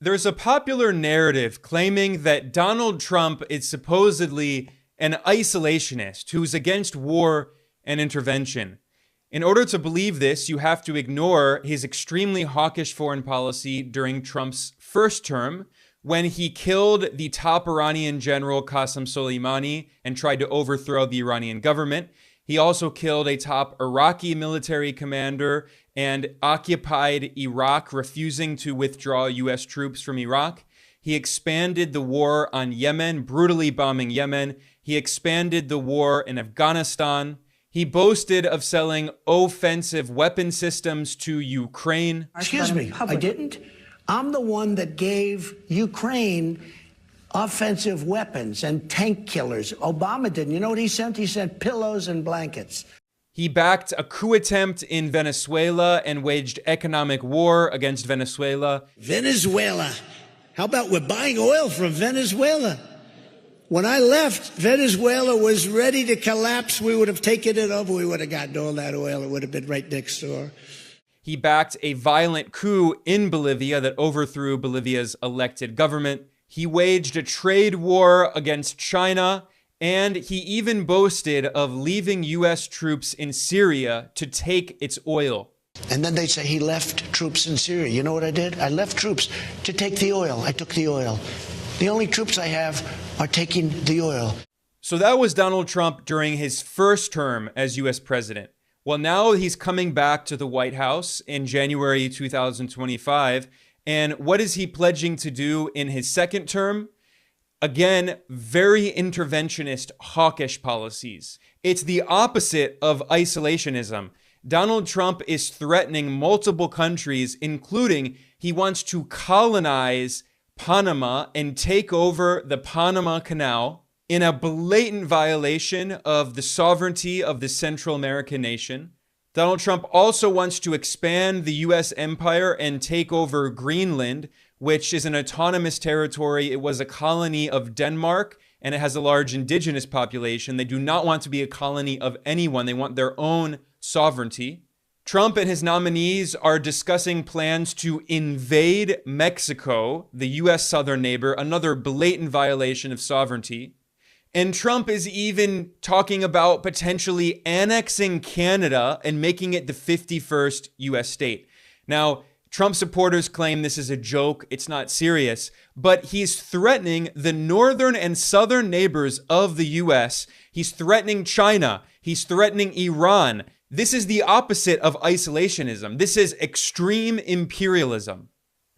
There's a popular narrative claiming that Donald Trump is supposedly an isolationist who's against war and intervention. In order to believe this, you have to ignore his extremely hawkish foreign policy during Trump's first term, when he killed the top Iranian general Qasem Soleimani and tried to overthrow the Iranian government. He also killed a top Iraqi military commander and occupied Iraq, refusing to withdraw U.S. troops from Iraq. He expanded the war on Yemen, brutally bombing Yemen. He expanded the war in Afghanistan. He boasted of selling offensive weapon systems to Ukraine. Excuse me, I didn't. I'm the one that gave Ukraine offensive weapons and tank killers. Obama didn't. You know what he sent? He sent pillows and blankets. He backed a coup attempt in Venezuela and waged economic war against Venezuela. Venezuela. How about we're buying oil from Venezuela? When I left, Venezuela was ready to collapse. We would have taken it over. We would have gotten all that oil. It would have been right next door. He backed a violent coup in Bolivia that overthrew Bolivia's elected government. He waged a trade war against China, and he even boasted of leaving U.S. troops in Syria to take its oil. And then they say he left troops in Syria. You know what I did? I left troops to take the oil. I took the oil. The only troops I have are taking the oil. So that was Donald Trump during his first term as U.S. president. Well, now he's coming back to the White House in January 2025. And what is he pledging to do in his second term? Again, very interventionist, hawkish policies. It's the opposite of isolationism. Donald Trump is threatening multiple countries, including he wants to colonize Panama and take over the Panama Canal in a blatant violation of the sovereignty of the Central American nation. Donald Trump also wants to expand the U.S. empire and take over Greenland, which is an autonomous territory. It was a colony of Denmark, and it has a large indigenous population. They do not want to be a colony of anyone. They want their own sovereignty. Trump and his nominees are discussing plans to invade Mexico, the U.S. southern neighbor, another blatant violation of sovereignty. And Trump is even talking about potentially annexing Canada and making it the 51st U.S. state. Now, Trump supporters claim this is a joke. It's not serious. But he's threatening the northern and southern neighbors of the U.S. He's threatening China. He's threatening Iran. This is the opposite of isolationism. This is extreme imperialism.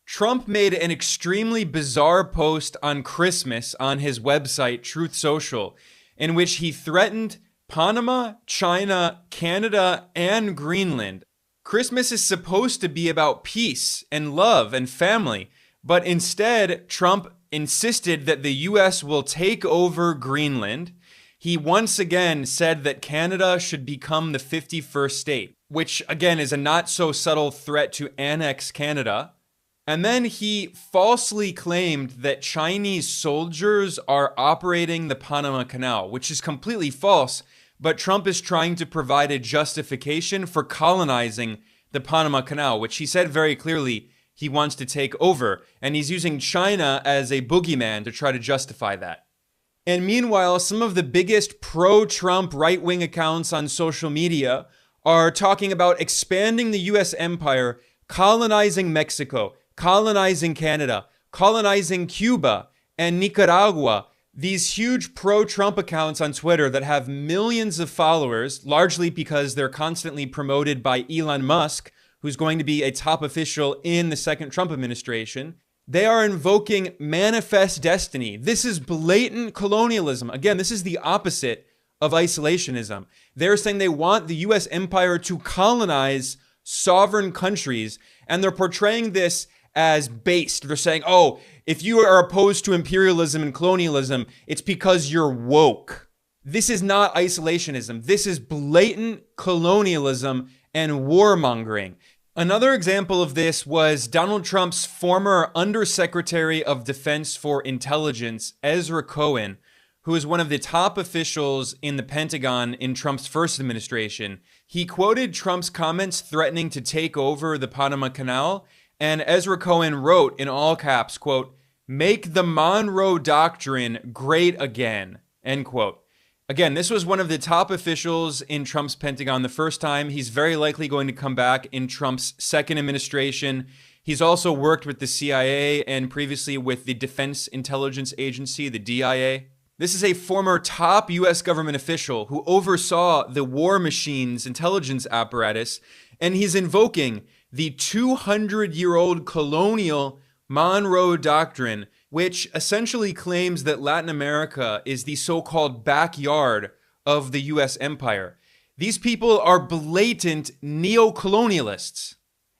Trump made an extremely bizarre post on Christmas on his website, Truth Social, in which he threatened Panama, China, Canada, and Greenland. Christmas is supposed to be about peace and love and family, but instead, Trump insisted that the U.S. will take over Greenland. He once again said that Canada should become the 51st state, which again is a not so subtle threat to annex Canada. And then he falsely claimed that Chinese soldiers are operating the Panama Canal, which is completely false. But Trump is trying to provide a justification for colonizing the Panama Canal, which he said very clearly he wants to take over. And he's using China as a boogeyman to try to justify that. And meanwhile, some of the biggest pro-Trump right-wing accounts on social media are talking about expanding the U.S. empire, colonizing Mexico, colonizing Canada, colonizing Cuba and Nicaragua. These huge pro-Trump accounts on Twitter that have millions of followers, largely because they're constantly promoted by Elon Musk, who's going to be a top official in the second Trump administration. They are invoking manifest destiny. This is blatant colonialism. Again, this is the opposite of isolationism. They're saying they want the U.S. empire to colonize sovereign countries, and they're portraying this as based. They're saying, oh, if you are opposed to imperialism and colonialism, it's because you're woke. This is not isolationism. This is blatant colonialism and warmongering. Another example of this was Donald Trump's former Undersecretary of Defense for Intelligence, Ezra Cohen, who is one of the top officials in the Pentagon in Trump's first administration. He quoted Trump's comments threatening to take over the Panama Canal, And Ezra Cohen wrote in all caps, quote, "Make the Monroe Doctrine great again," end quote. Again, this was one of the top officials in Trump's Pentagon the first time. He's very likely going to come back in Trump's second administration. He's also worked with the CIA and previously with the Defense Intelligence Agency, the DIA. This is a former top U.S. government official who oversaw the war machine's intelligence apparatus, and he's invoking the 200-year-old colonial Monroe Doctrine, which essentially claims that Latin America is the so-called backyard of the U.S. empire. These people are blatant neo-colonialists.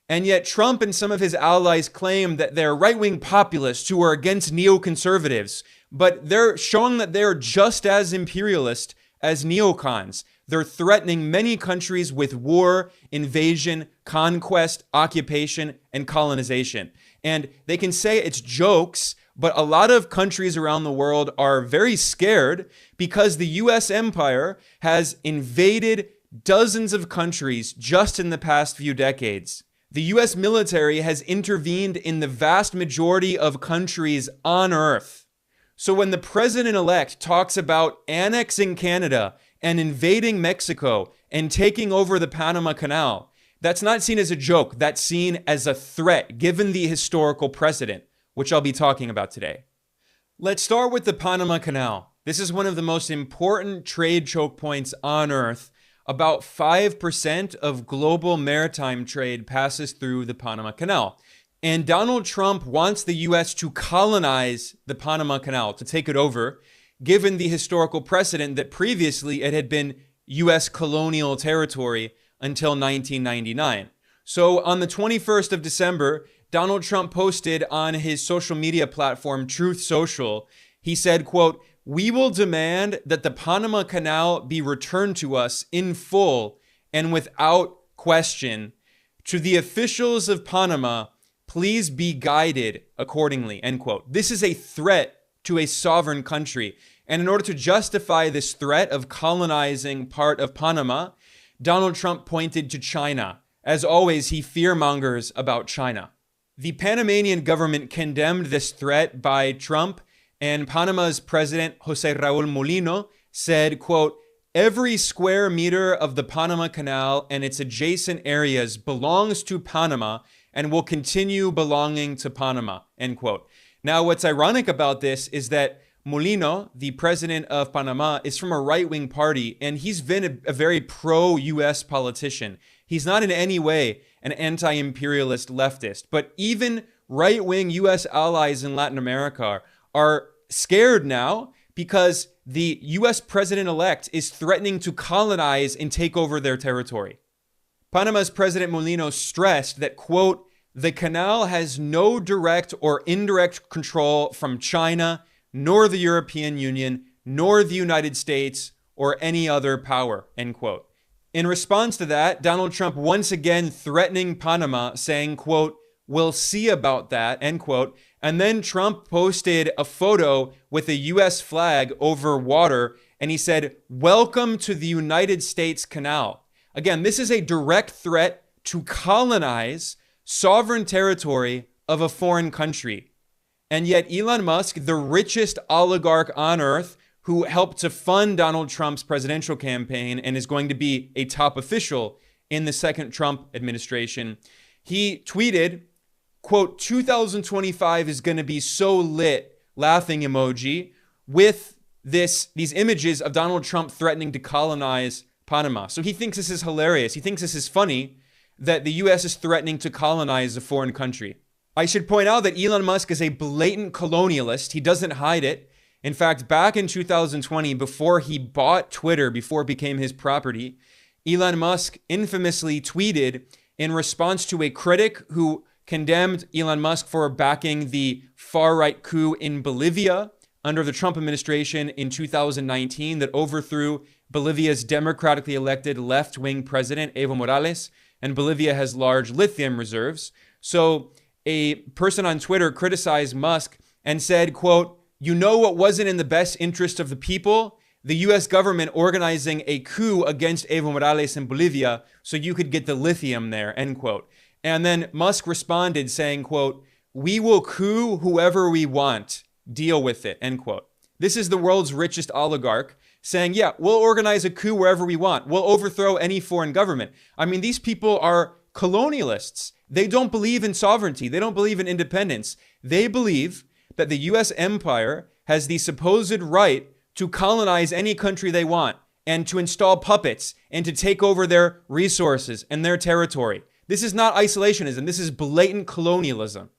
And yet Trump and some of his allies claim that they're right-wing populists who are against neoconservatives, but they're showing that they're just as imperialist as neocons. They're threatening many countries with war, invasion, conquest, occupation, and colonization. And they can say it's jokes, but a lot of countries around the world are very scared because the U.S. empire has invaded dozens of countries just in the past few decades. The U.S. military has intervened in the vast majority of countries on Earth. So when the president-elect talks about annexing Canada and invading Mexico and taking over the Panama Canal, that's not seen as a joke. That's seen as a threat, given the historical precedent, which I'll be talking about today. Let's start with the Panama Canal. This is one of the most important trade choke points on Earth. About 5% of global maritime trade passes through the Panama Canal. And Donald Trump wants the U.S. to colonize the Panama Canal, to take it over, given the historical precedent that previously it had been U.S. colonial territory until 1999. So on the 21st of December, Donald Trump posted on his social media platform, Truth Social, he said, quote, "We will demand that the Panama Canal be returned to us in full and without question. To the officials of Panama, please be guided accordingly," end quote. This is a threat to a sovereign country. And in order to justify this threat of colonizing part of Panama, Donald Trump pointed to China. As always, he fearmongers about China. The Panamanian government condemned this threat by Trump, and Panama's president, Jose Raul Mulino, said, quote, "Every square meter of the Panama Canal and its adjacent areas belongs to Panama and will continue belonging to Panama," end quote. Now, what's ironic about this is that Mulino, the president of Panama, is from a right-wing party, and he's been a very pro-U.S. politician. He's not in any way an anti-imperialist leftist, but even right-wing U.S. allies in Latin America are scared now because the U.S. president-elect is threatening to colonize and take over their territory. Panama's President Mulino stressed that, quote, "The canal has no direct or indirect control from China, nor the European Union, nor the United States, or any other power," end quote. In response to that, Donald Trump once again threatening Panama, saying, quote, "We'll see about that," end quote. And then Trump posted a photo with a U.S. flag over water, and he said, "Welcome to the United States Canal." Again, this is a direct threat to colonize sovereign territory of a foreign country. And yet Elon Musk, the richest oligarch on earth, who helped to fund Donald Trump's presidential campaign and is going to be a top official in the second Trump administration, he tweeted, quote, "2025 is going to be so lit," laughing emoji, with these images of Donald Trump threatening to colonize Panama. So he thinks this is hilarious. He thinks this is funny that the U.S. is threatening to colonize a foreign country. I should point out that Elon Musk is a blatant colonialist. He doesn't hide it. In fact, back in 2020, before he bought Twitter, before it became his property, Elon Musk infamously tweeted in response to a critic who condemned Elon Musk for backing the far-right coup in Bolivia under the Trump administration in 2019 that overthrew Bolivia's democratically elected left-wing president, Evo Morales, and Bolivia has large lithium reserves. So a person on Twitter criticized Musk and said, quote, "You know what wasn't in the best interest of the people? The U.S. government organizing a coup against Evo Morales in Bolivia so you could get the lithium there," end quote. And then Musk responded saying, quote, "We will coup whoever we want. Deal with it," end quote. This is the world's richest oligarch saying, yeah, we'll organize a coup wherever we want. We'll overthrow any foreign government. I mean, these people are colonialists. They don't believe in sovereignty. They don't believe in independence. They believe that the US empire has the supposed right to colonize any country they want and to install puppets and to take over their resources and their territory. This is not isolationism. This is blatant colonialism.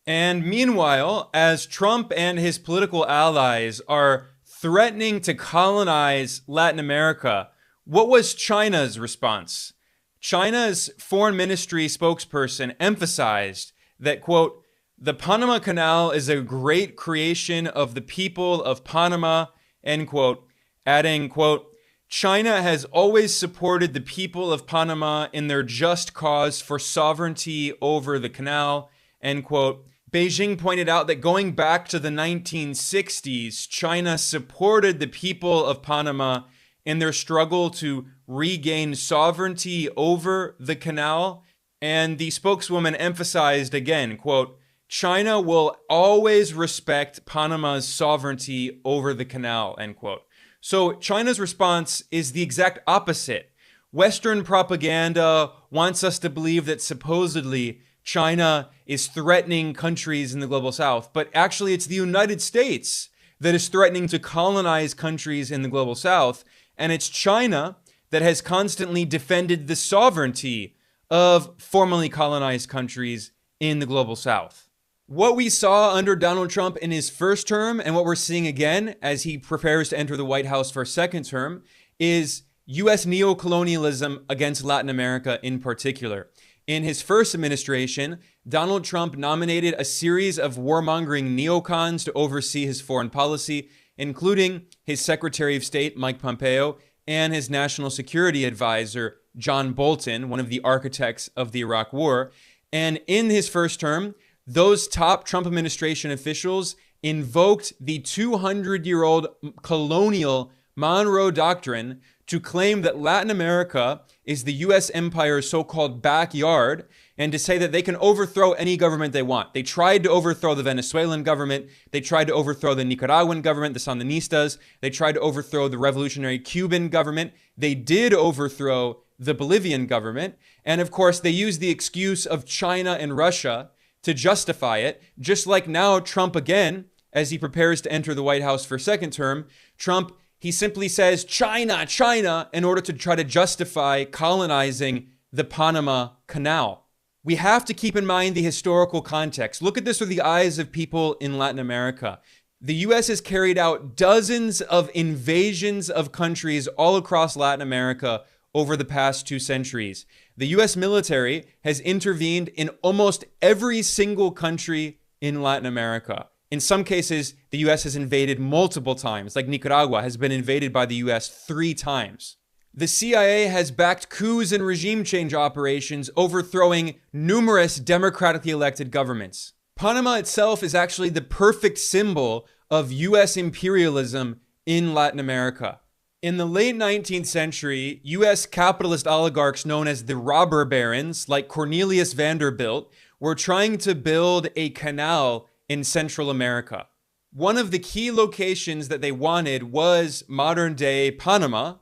And meanwhile, as Trump and his political allies are threatening to colonize Latin America, what was China's response? China's foreign ministry spokesperson emphasized that, quote, "The Panama Canal is a great creation of the people of Panama," end quote, adding, quote, "China has always supported the people of Panama in their just cause for sovereignty over the canal," end quote. Beijing pointed out that going back to the 1960s, China supported the people of Panama in their struggle to regain sovereignty over the canal. And the spokeswoman emphasized again, quote, "China will always respect Panama's sovereignty over the canal," end quote. So China's response is the exact opposite. Western propaganda wants us to believe that supposedly China is threatening countries in the global south, but actually it's the United States that is threatening to colonize countries in the global south, and it's China that has constantly defended the sovereignty of formerly colonized countries in the global south. What we saw under Donald Trump in his first term and what we're seeing again as he prepares to enter the White House for a second term is U.S. neocolonialism against Latin America in particular. In his first administration, Donald Trump nominated a series of warmongering neocons to oversee his foreign policy, including his Secretary of State, Mike Pompeo, and his National Security Advisor, John Bolton, one of the architects of the Iraq War. And in his first term, those top Trump administration officials invoked the 200-year-old colonial Monroe Doctrine to claim that Latin America is the U.S. empire's so-called backyard and to say that they can overthrow any government they want. They tried to overthrow the Venezuelan government. They tried to overthrow the Nicaraguan government, the Sandinistas. They tried to overthrow the revolutionary Cuban government. They did overthrow the Bolivian government. And of course, they used the excuse of China and Russia to justify it, just like now Trump again, as he prepares to enter the White House for a second term, Trump, he simply says, China, China, in order to try to justify colonizing the Panama Canal. We have to keep in mind the historical context. Look at this through the eyes of people in Latin America. The U.S. has carried out dozens of invasions of countries all across Latin America over the past 2 centuries. The U.S. military has intervened in almost every single country in Latin America. In some cases, the U.S. has invaded multiple times, like Nicaragua has been invaded by the U.S. 3 times. The CIA has backed coups and regime change operations, overthrowing numerous democratically elected governments. Panama itself is actually the perfect symbol of U.S. imperialism in Latin America. In the late 19th century, U.S. capitalist oligarchs known as the robber barons, like Cornelius Vanderbilt, were trying to build a canal in Central America. One of the key locations that they wanted was modern-day Panama,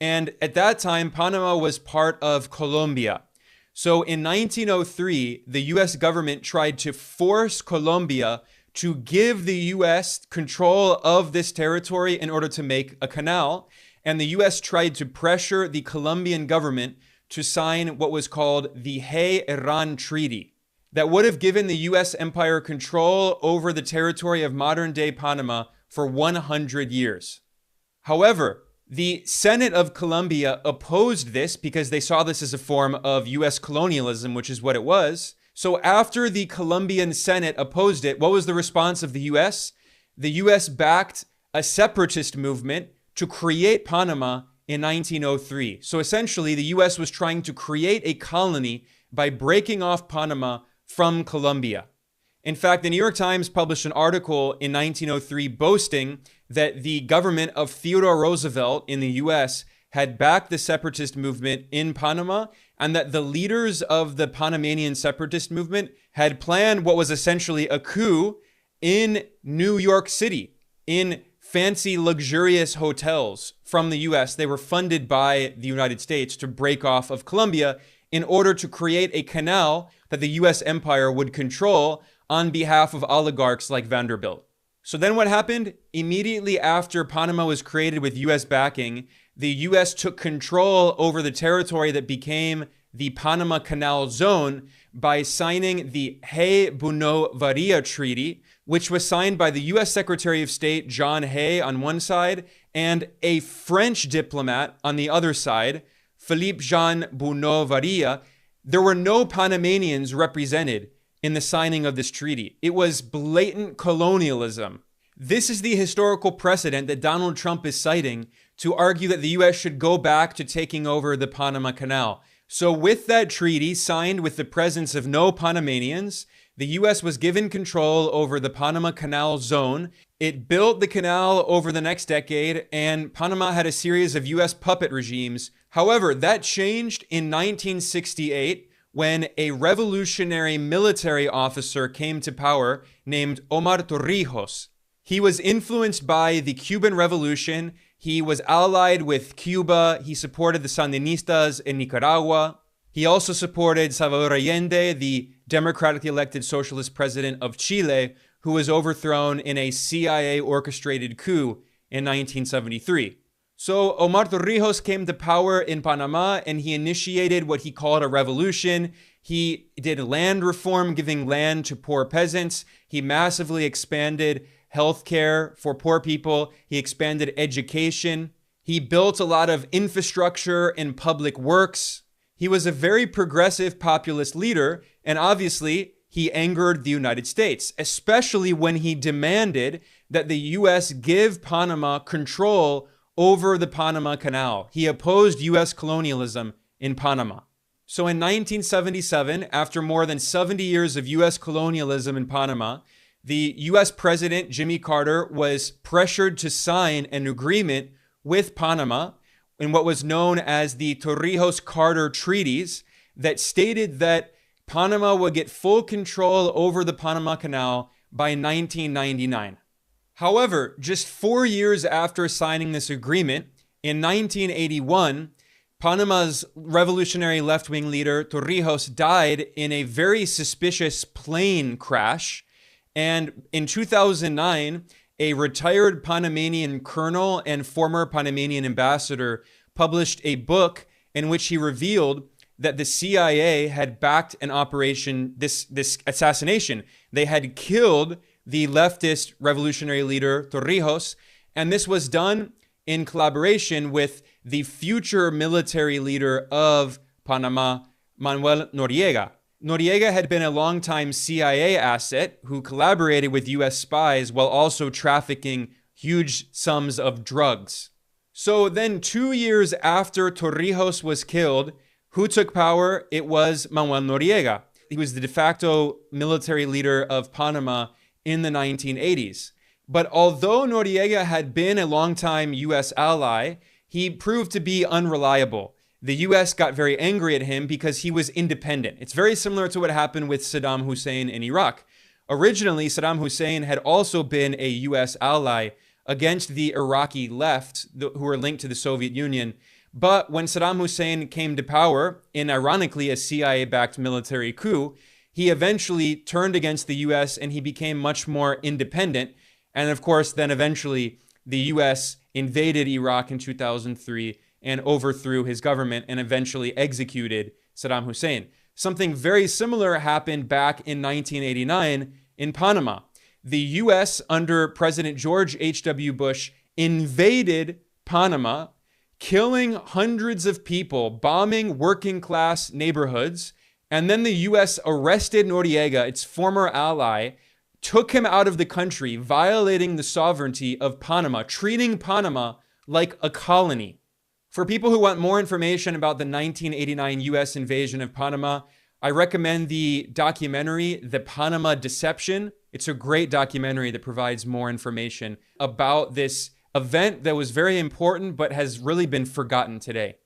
and at that time, Panama was part of Colombia. So in 1903, the U.S. government tried to force Colombia to give the U.S. control of this territory in order to make a canal, and the U.S. tried to pressure the Colombian government to sign what was called the Hay-Herran Treaty. That would have given the U.S. empire control over the territory of modern-day Panama for 100 years. However, the Senate of Colombia opposed this because they saw this as a form of U.S. colonialism, which is what it was. So after the Colombian Senate opposed it, what was the response of the U.S.? The U.S. backed a separatist movement to create Panama in 1903. So essentially, the U.S. was trying to create a colony by breaking off Panama from Colombia. In fact, the New York Times published an article in 1903 boasting that the government of Theodore Roosevelt in the U.S. had backed the separatist movement in Panama, and that the leaders of the Panamanian separatist movement had planned what was essentially a coup in New York City, in fancy, luxurious hotels from the US. They were funded by the United States to break off of Colombia in order to create a canal that the US empire would control on behalf of oligarchs like Vanderbilt. So then what happened? Immediately after Panama was created with US backing, the US took control over the territory that became the Panama Canal Zone by signing the Hay-Buno-Varia Treaty, which was signed by the US Secretary of State John Hay on one side and a French diplomat on the other side, Philippe Jean Buno-Varia. There were no Panamanians represented in the signing of this treaty. It was blatant colonialism. This is the historical precedent that Donald Trump is citing to argue that the US should go back to taking over the Panama Canal. So with that treaty signed with the presence of no Panamanians, the US was given control over the Panama Canal Zone. It built the canal over the next decade, and Panama had a series of US puppet regimes. However, that changed in 1968 when a revolutionary military officer came to power named Omar Torrijos. He was influenced by the Cuban Revolution. He was allied with Cuba. He supported the Sandinistas in Nicaragua. He also supported Salvador Allende, the democratically elected socialist president of Chile, who was overthrown in a CIA-orchestrated coup in 1973. So Omar Torrijos came to power in Panama, and he initiated what he called a revolution. He did land reform, giving land to poor peasants. He massively expanded healthcare for poor people. He expanded education. He built a lot of infrastructure and public works. He was a very progressive populist leader, and obviously he angered the United States, especially when he demanded that the US give Panama control over the Panama Canal. He opposed US colonialism in Panama. So in 1977, after more than 70 years of US colonialism in Panama, the US President Jimmy Carter was pressured to sign an agreement with Panama in what was known as the Torrijos-Carter Treaties that stated that Panama would get full control over the Panama Canal by 1999. However, just 4 years after signing this agreement, in 1981, Panama's revolutionary left-wing leader Torrijos died in a very suspicious plane crash. And in 2009, a retired Panamanian colonel and former Panamanian ambassador published a book in which he revealed that the CIA had backed an operation, this assassination. They had killed the leftist revolutionary leader Torrijos, and this was done in collaboration with the future military leader of Panama, Manuel Noriega. Noriega had been a longtime CIA asset who collaborated with US spies while also trafficking huge sums of drugs. So then 2 years after Torrijos was killed, who took power? It was Manuel Noriega. He was the de facto military leader of Panama in the 1980s. But although Noriega had been a longtime US ally, he proved to be unreliable. The US got very angry at him because he was independent. It's very similar to what happened with Saddam Hussein in Iraq. Originally, Saddam Hussein had also been a US ally against the Iraqi left, who were linked to the Soviet Union. But when Saddam Hussein came to power in, ironically, a CIA-backed military coup, he eventually turned against the US and he became much more independent. And of course, then eventually the US invaded Iraq in 2003 and overthrew his government and eventually executed Saddam Hussein. Something very similar happened back in 1989 in Panama. The US, under President George H.W. Bush, invaded Panama, killing hundreds of people, bombing working class neighborhoods. And then the US arrested Noriega, its former ally, took him out of the country, violating the sovereignty of Panama, treating Panama like a colony. For people who want more information about the 1989 US invasion of Panama, I recommend the documentary, The Panama Deception. It's a great documentary that provides more information about this event that was very important but has really been forgotten today.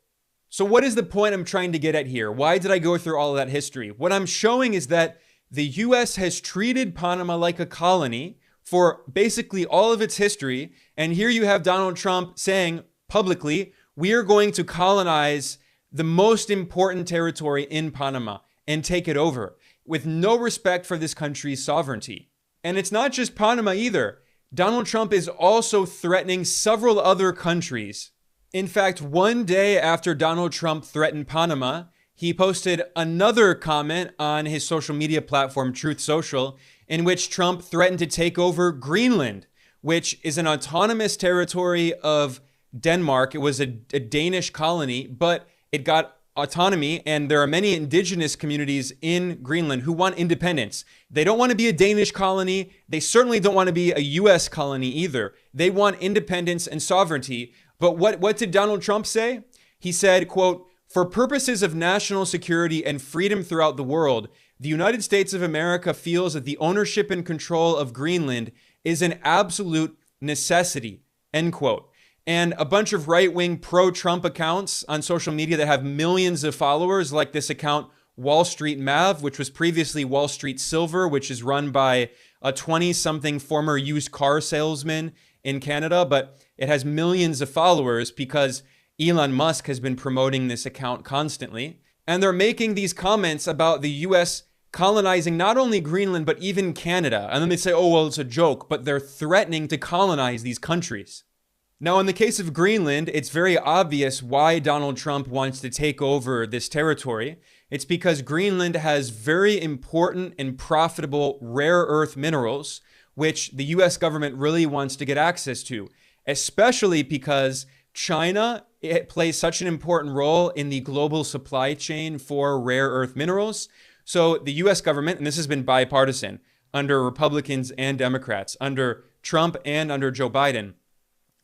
So what is the point I'm trying to get at here? Why did I go through all of that history? What I'm showing is that the US has treated Panama like a colony for basically all of its history. And here you have Donald Trump saying publicly, we are going to colonize the most important territory in Panama and take it over with no respect for this country's sovereignty. And it's not just Panama either. Donald Trump is also threatening several other countries. In fact, one day after Donald Trump threatened Panama, he posted another comment on his social media platform, Truth Social, in which Trump threatened to take over Greenland, which is an autonomous territory of Denmark. It was a Danish colony, but it got autonomy, and there are many indigenous communities in Greenland who want independence. They don't want to be a Danish colony. They certainly don't want to be a US colony either. They want independence and sovereignty. But what did Donald Trump say? He said, quote, "For purposes of national security and freedom throughout the world, the United States of America feels that the ownership and control of Greenland is an absolute necessity," end quote. And a bunch of right-wing pro-Trump accounts on social media that have millions of followers, like this account Wall Street Mav, which was previously Wall Street Silver, which is run by a 20-something former used car salesman in Canada, but it has millions of followers because Elon Musk has been promoting this account constantly. And they're making these comments about the US colonizing not only Greenland, but even Canada. And then they say, oh, well, it's a joke, but they're threatening to colonize these countries. Now, in the case of Greenland, it's very obvious why Donald Trump wants to take over this territory. It's because Greenland has very important and profitable rare earth minerals, which the US government really wants to get access to, especially because China plays such an important role in the global supply chain for rare earth minerals. So the US government, and this has been bipartisan under Republicans and Democrats, under Trump and under Joe Biden,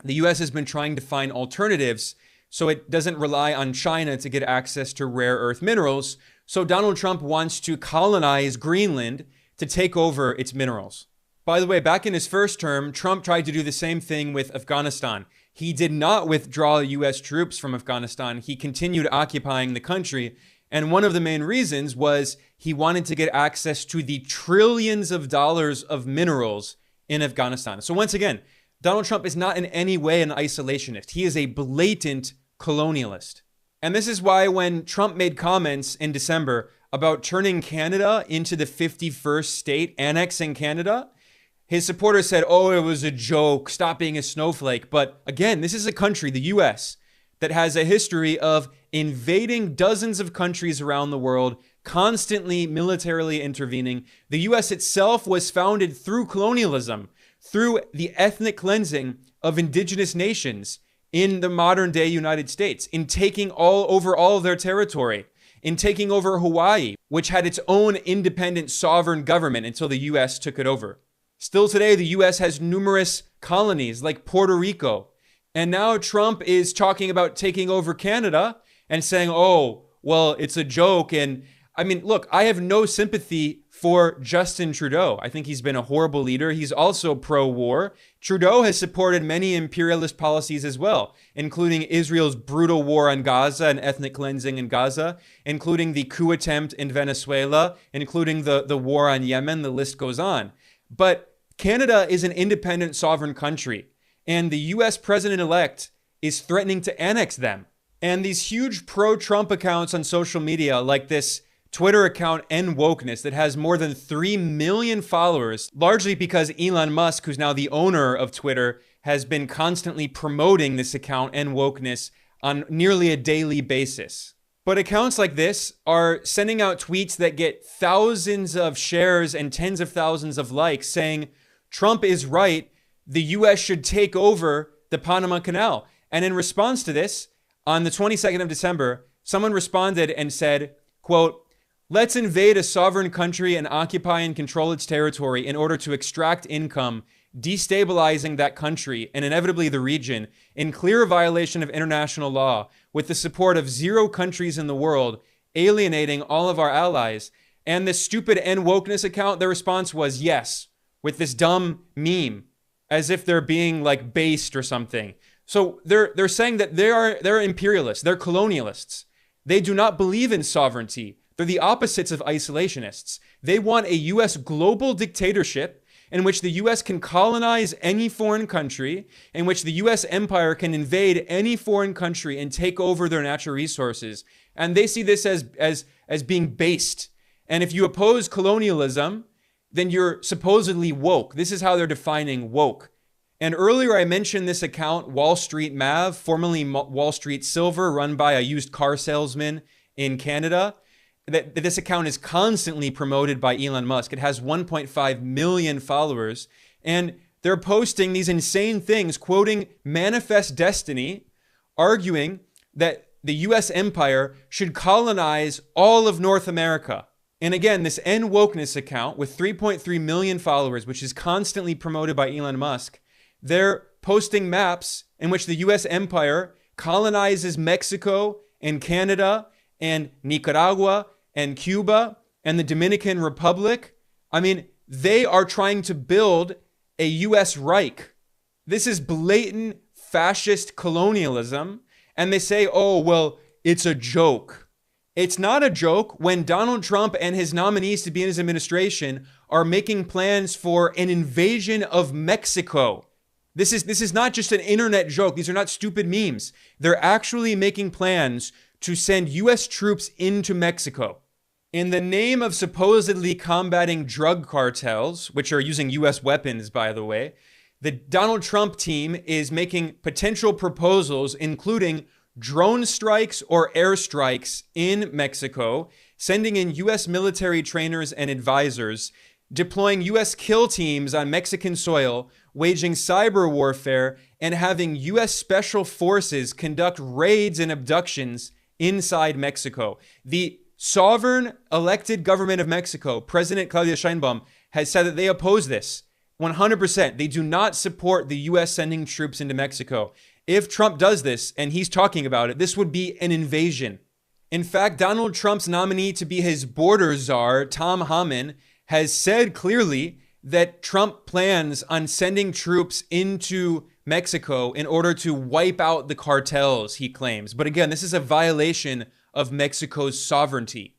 the US has been trying to find alternatives so it doesn't rely on China to get access to rare earth minerals. So Donald Trump wants to colonize Greenland to take over its minerals. By the way, back in his first term, Trump tried to do the same thing with Afghanistan. He did not withdraw US troops from Afghanistan. He continued occupying the country. And one of the main reasons was he wanted to get access to the trillions of dollars of minerals in Afghanistan. So once again, Donald Trump is not in any way an isolationist. He is a blatant colonialist. And this is why when Trump made comments in December about turning Canada into the 51st state, annexing Canada, his supporters said, oh, it was a joke, stop being a snowflake. But again, this is a country, the US, that has a history of invading dozens of countries around the world, constantly militarily intervening. The US itself was founded through colonialism, through the ethnic cleansing of indigenous nations in the modern day United States, in taking over all of their territory, in taking over Hawaii, which had its own independent sovereign government until the US took it over. Still today, the US has numerous colonies like Puerto Rico. And now Trump is talking about taking over Canada and saying, oh, well, it's a joke. And I mean, look, I have no sympathy for Justin Trudeau. I think he's been a horrible leader. He's also pro-war. Trudeau has supported many imperialist policies as well, including Israel's brutal war on Gaza and ethnic cleansing in Gaza, including the coup attempt in Venezuela, including the war on Yemen. The list goes on. But Canada is an independent sovereign country, and the US president-elect is threatening to annex them. And these huge pro-Trump accounts on social media, like this Twitter account End Wokeness that has more than 3 million followers, largely because Elon Musk, who's now the owner of Twitter, has been constantly promoting this account End Wokeness on nearly a daily basis. But accounts like this are sending out tweets that get thousands of shares and tens of thousands of likes saying, Trump is right, the US should take over the Panama Canal. And in response to this, on the 22nd of December, someone responded and said, quote, let's invade a sovereign country and occupy and control its territory in order to extract income, destabilizing that country and inevitably the region in clear violation of international law with the support of 0 countries in the world, alienating all of our allies. And this stupid End Wokeness account, their response was yes, with this dumb meme. as if they're being like based or something. So they're saying that they're imperialists, they're colonialists. They do not believe in sovereignty. They're the opposites of isolationists. They want a US global dictatorship in which the US can colonize any foreign country, in which the US empire can invade any foreign country and take over their natural resources. And they see this as being based. And if you oppose colonialism, then you're supposedly woke. This is how they're defining woke. And earlier I mentioned this account, Wall Street Mav, formerly Wall Street Silver, run by a used car salesman in Canada. That this account is constantly promoted by Elon Musk. It has 1.5 million followers. And they're posting these insane things, quoting Manifest Destiny, arguing that the US empire should colonize all of North America. And again, this End Wokeness account with 3.3 million followers, which is constantly promoted by Elon Musk, they're posting maps in which the US empire colonizes Mexico and Canada and Nicaragua and Cuba and the Dominican Republic. I mean, they are trying to build a US Reich. This is blatant fascist colonialism. And they say, oh, well, it's a joke. It's not a joke when Donald Trump and his nominees to be in his administration are making plans for an invasion of Mexico. This is not just an internet joke. These are not stupid memes. They're actually making plans to send US troops into Mexico. In the name of supposedly combating drug cartels, which are using US weapons, by the way, the Donald Trump team is making potential proposals, including drone strikes or airstrikes in Mexico, sending in US military trainers and advisors, deploying US kill teams on Mexican soil, waging cyber warfare, and having US special forces conduct raids and abductions inside Mexico. The sovereign elected government of Mexico, President Claudia Sheinbaum, has said that they oppose this 100%. They do not support the US sending troops into Mexico. If Trump does this, and he's talking about it, this would be an invasion. In fact, Donald Trump's nominee to be his border czar, Tom Homan, has said clearly that Trump plans on sending troops into Mexico in order to wipe out the cartels, he claims. But again, this is a violation of Mexico's sovereignty.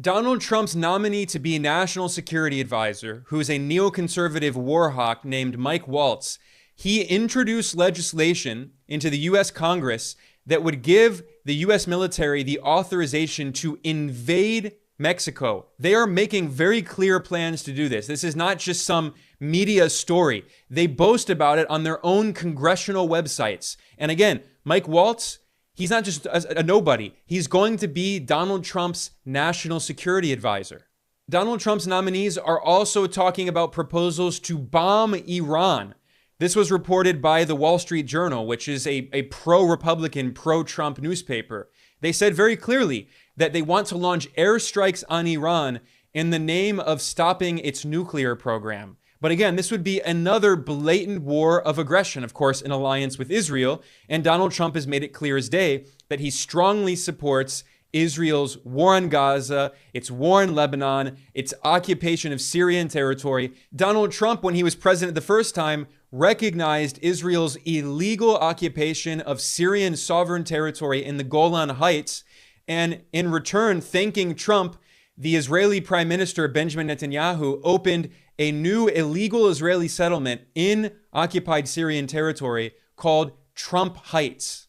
Donald Trump's nominee to be National Security Advisor, who is a neoconservative war hawk named Mike Waltz, he introduced legislation into the US Congress that would give the US military the authorization to invade Mexico. They are making very clear plans to do this. This is not just some media story. They boast about it on their own congressional websites. And again, Mike Waltz, he's not just a nobody. He's going to be Donald Trump's national security advisor. Donald Trump's nominees are also talking about proposals to bomb Iran. This was reported by the Wall Street Journal, which is a pro-Republican, pro-Trump newspaper. They said very clearly that they want to launch airstrikes on Iran in the name of stopping its nuclear program. But again, this would be another blatant war of aggression, of course, in alliance with Israel. And Donald Trump has made it clear as day that he strongly supports Israel's war on Gaza, its war in Lebanon, its occupation of Syrian territory. Donald Trump, when he was president the first time, recognized Israel's illegal occupation of Syrian sovereign territory in the Golan Heights. And in return, thanking Trump, the Israeli Prime Minister Benjamin Netanyahu opened a new illegal Israeli settlement in occupied Syrian territory called Trump Heights.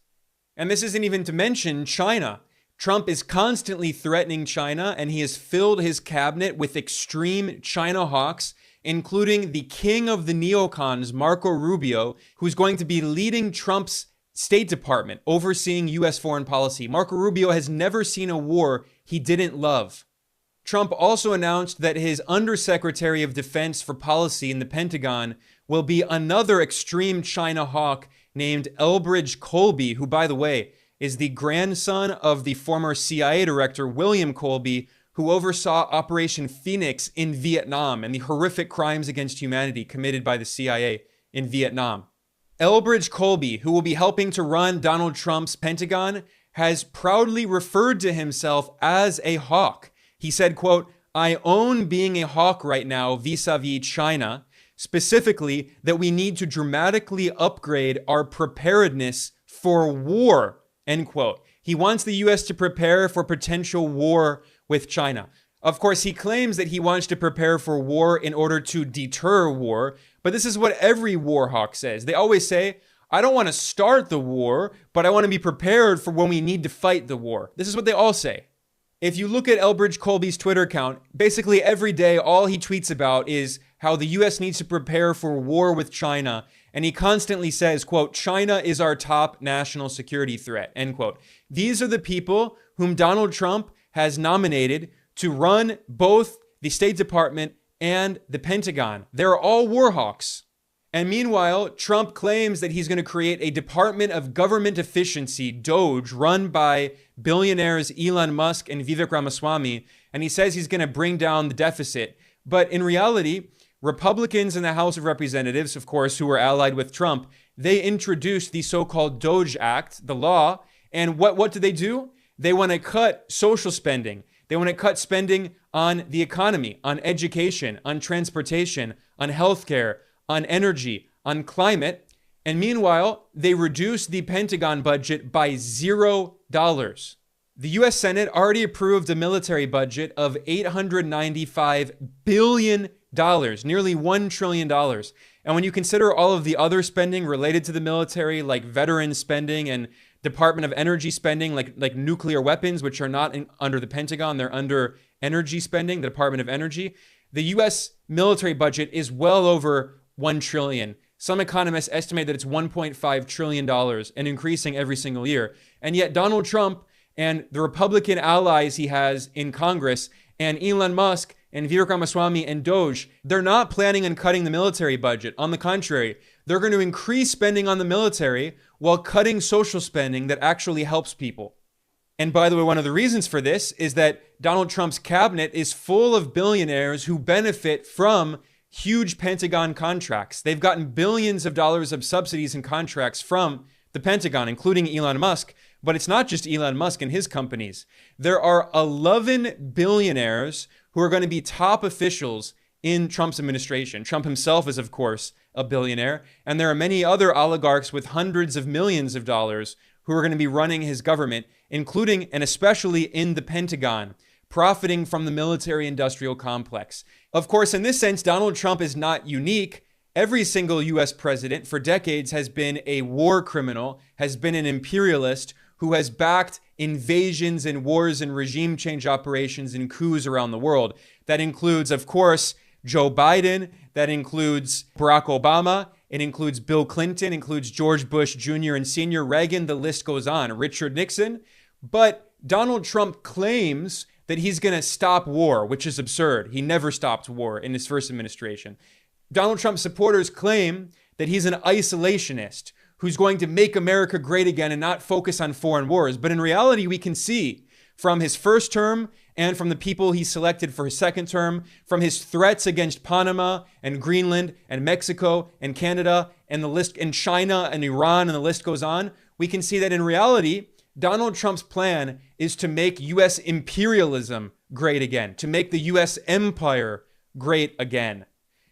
And this isn't even to mention China. Trump is constantly threatening China, and he has filled his cabinet with extreme China hawks, including the king of the neocons, Marco Rubio, who's going to be leading Trump's State Department, overseeing U.S. foreign policy. Marco Rubio has never seen a war he didn't love. Trump also announced that his Undersecretary of Defense for Policy in the Pentagon will be another extreme China hawk named Elbridge Colby, who, by the way, is the grandson of the former CIA director William Colby, who oversaw Operation Phoenix in Vietnam and the horrific crimes against humanity committed by the CIA in Vietnam. Elbridge Colby, who will be helping to run Donald Trump's Pentagon, has proudly referred to himself as a hawk. He said, quote, "I own being a hawk right now vis-a-vis China. specifically that we need to dramatically upgrade our preparedness for war, end quote. He wants the US to prepare for potential war with China. Of course, he claims that he wants to prepare for war in order to deter war, but this is what every war hawk says. They always say, I don't want to start the war, but I want to be prepared for when we need to fight the war. This is what they all say. If you look at Elbridge Colby's Twitter account, basically every day all he tweets about is how the US needs to prepare for war with China. And he constantly says, quote, China is our top national security threat, end quote. These are the people whom Donald Trump has nominated to run both the State Department and the Pentagon. They're all war hawks. And meanwhile, Trump claims that he's going to create a Department of Government Efficiency, DOGE, run by billionaires Elon Musk and Vivek Ramaswamy. And he says he's going to bring down the deficit. But in reality, Republicans in the House of Representatives, of course, who were allied with Trump, they introduced the so-called DOGE Act, the law. And what do? They want to cut social spending. They want to cut spending on the economy, on education, on transportation, on healthcare, on energy, on climate. And meanwhile, they reduce the Pentagon budget by $0. The US Senate already approved a military budget of $895 billion, nearly $1 trillion. And when you consider all of the other spending related to the military, like veteran spending and Department of Energy spending, like nuclear weapons, which are not under the Pentagon, they're under energy spending, the Department of Energy. The US military budget is well over $1 trillion. Some economists estimate that it's $1.5 trillion and increasing every single year. And yet Donald Trump and the Republican allies he has in Congress and Elon Musk and Vivek Ramaswamy and DOGE, they're not planning on cutting the military budget. On the contrary, they're going to increase spending on the military while cutting social spending that actually helps people. And by the way, one of the reasons for this is that Donald Trump's cabinet is full of billionaires who benefit from huge Pentagon contracts. They've gotten billions of dollars of subsidies and contracts from the Pentagon, including Elon Musk. But it's not just Elon Musk and his companies. There are 11 billionaires who are going to be top officials in Trump's administration. Trump himself is, of course, a billionaire. And there are many other oligarchs with hundreds of millions of dollars who are going to be running his government, including and especially in the Pentagon, profiting from the military-industrial complex. Of course, in this sense, Donald Trump is not unique. Every single US president for decades has been a war criminal, has been an imperialist who has backed invasions and wars and regime change operations and coups around the world. That includes, of course, Joe Biden. That includes Barack Obama. It includes Bill Clinton, includes George Bush Jr. and Sr., Reagan, the list goes on, Richard Nixon. But Donald Trump claims that he's going to stop war, which is absurd. He never stopped war in his first administration. Donald Trump's supporters claim that he's an isolationist who's going to make America great again and not focus on foreign wars. But in reality, we can see from his first term and from the people he selected for his second term, from his threats against Panama and Greenland and Mexico and Canada and the list, and China and Iran, and the list goes on, we can see that in reality, Donald Trump's plan is to make US imperialism great again, to make the US empire great again.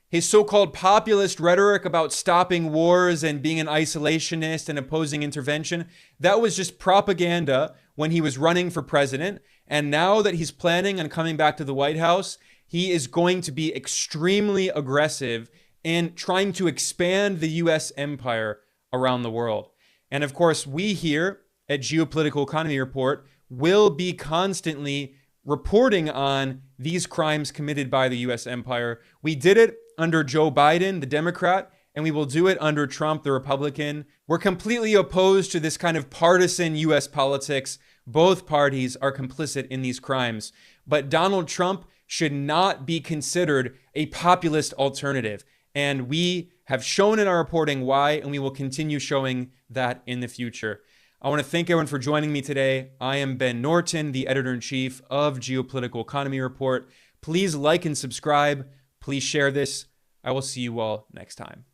His so-called populist rhetoric about stopping wars and being an isolationist and opposing intervention, that was just propaganda when he was running for president. And now that he's planning on coming back to the White House, he is going to be extremely aggressive in trying to expand the US empire around the world. And of course, we here at Geopolitical Economy Report will be constantly reporting on these crimes committed by the US empire. We did it under Joe Biden, the Democrat, and we will do it under Trump, the Republican. We're completely opposed to this kind of partisan US politics. Both parties are complicit in these crimes. But Donald Trump should not be considered a populist alternative. And we have shown in our reporting why, and we will continue showing that in the future. I want to thank everyone for joining me today. I am Ben Norton, the editor-in-chief of Geopolitical Economy Report. Please like and subscribe. Please share this. I will see you all next time.